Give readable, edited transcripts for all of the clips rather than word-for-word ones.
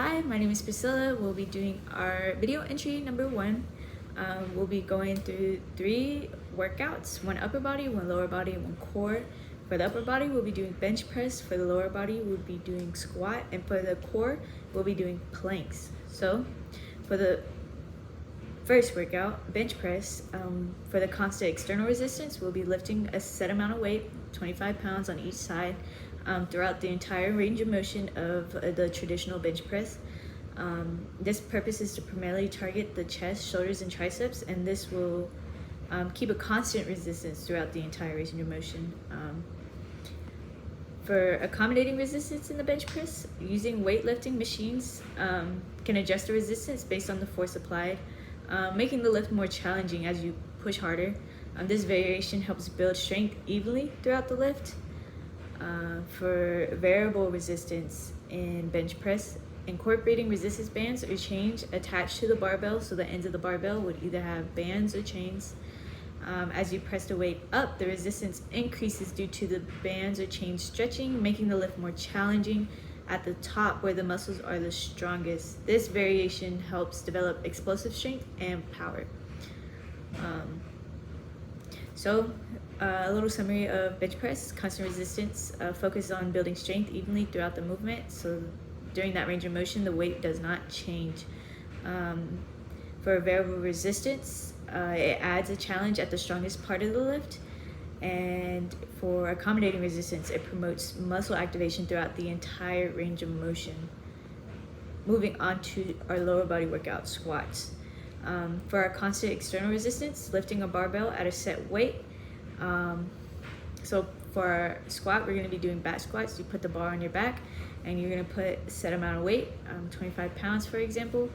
Hi, my name is Priscilla. We'll be doing our video entry number 1. We'll be going through 3 workouts, 1 upper body, 1 lower body, and 1 core. For the upper body, we'll be doing bench press. For the lower body, we'll be doing squat. And for the core, we'll be doing planks. So for the first workout, bench press, for the constant external resistance, we'll be lifting a set amount of weight, 25 pounds on each side, throughout the entire range of motion of the traditional bench press. This purpose is to primarily target the chest, shoulders, and triceps, and this will keep a constant resistance throughout the entire range of motion. For accommodating resistance in the bench press, using weightlifting machines can adjust the resistance based on the force applied, making the lift more challenging as you push harder. This variation helps build strength evenly throughout the lift. For variable resistance in bench press, incorporating resistance bands or chains attached to the barbell, so the ends of the barbell would either have bands or chains. As you press the weight up, the resistance increases due to the bands or chains stretching, making the lift more challenging at the top where the muscles are the strongest. This variation helps develop explosive strength and power. A little summary of bench press. Constant resistance focuses on building strength evenly throughout the movement, so during that range of motion the weight does not change. For variable resistance, it adds a challenge at the strongest part of the lift, and for accommodating resistance, it promotes muscle activation throughout the entire range of motion. Moving on to our lower body workout, squats. For our constant external resistance, lifting a barbell at a set weight. So for our squat, we're going to be doing back squats. You put the bar on your back and you're going to put a set amount of weight, 25 pounds for example.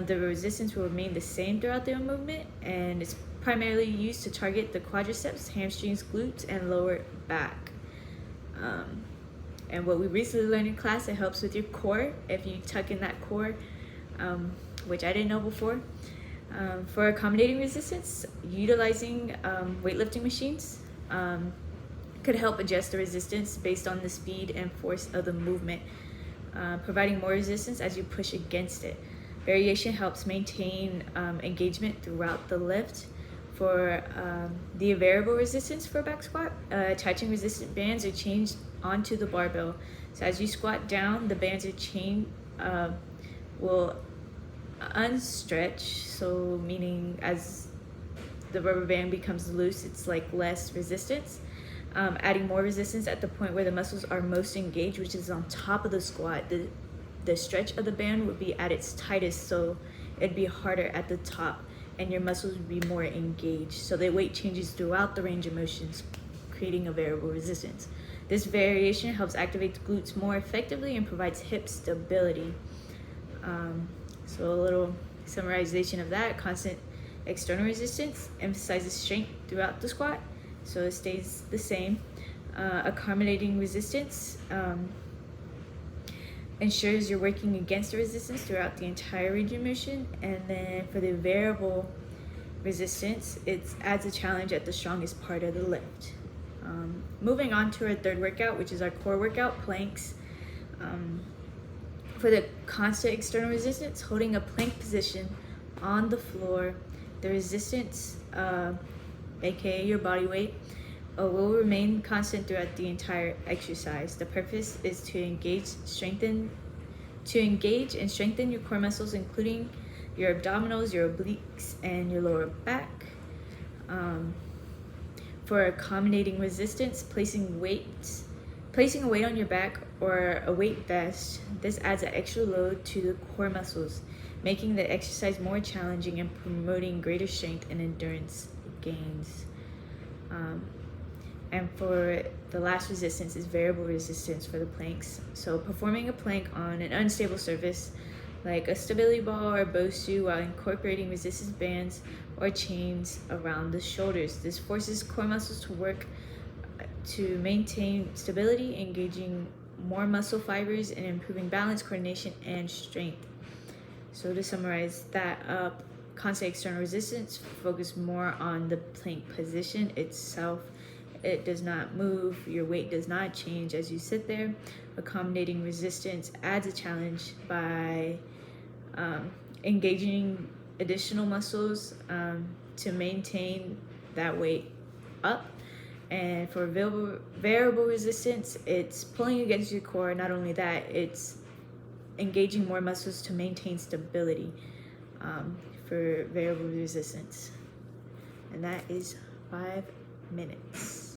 The resistance will remain the same throughout the movement, and it's primarily used to target the quadriceps, hamstrings, glutes, and lower back. And what we recently learned in class, it helps with your core if you tuck in that core, which I didn't know before. For accommodating resistance, utilizing weightlifting machines could help adjust the resistance based on the speed and force of the movement, providing more resistance as you push against it. Variation helps maintain engagement throughout the lift. For the variable resistance for back squat, attaching resistant bands or chains onto the barbell. So as you squat down, the bands or chain will unstretch, so meaning as the rubber band becomes loose, it's like less resistance, adding more resistance at the point where the muscles are most engaged, which is on top of the squat. The stretch of the band would be at its tightest, so it'd be harder at the top and your muscles would be more engaged, so the weight changes throughout the range of motions, creating a variable resistance. This variation helps activate the glutes more effectively and provides hip stability. So a little summarization of that: constant external resistance emphasizes strength throughout the squat, so it stays the same. Accommodating resistance ensures you're working against the resistance throughout the entire range of motion. And then for the variable resistance, it adds a challenge at the strongest part of the lift. Moving on to our third workout, which is our core workout, planks. For the constant external resistance, holding a plank position on the floor, the resistance, aka your body weight, will remain constant throughout the entire exercise. The purpose is to engage and strengthen your core muscles, including your abdominals, your obliques, and your lower back. For accommodating resistance, placing a weight on your back or a weight vest, this adds an extra load to the core muscles, making the exercise more challenging and promoting greater strength and endurance gains. And for the last resistance is variable resistance for the planks. So performing a plank on an unstable surface like a stability ball or BOSU while incorporating resistance bands or chains around the shoulders. This forces core muscles to work to maintain stability, engaging more muscle fibers and improving balance, coordination, and strength. So to summarize that up, constant external resistance focus more on the plank position itself. it does not move, your weight does not change as you sit there. Accommodating resistance adds a challenge by engaging additional muscles to maintain that weight up. And for variable resistance, it's pulling against your core. Not only that, it's engaging more muscles to maintain stability for variable resistance. And that is 5 minutes.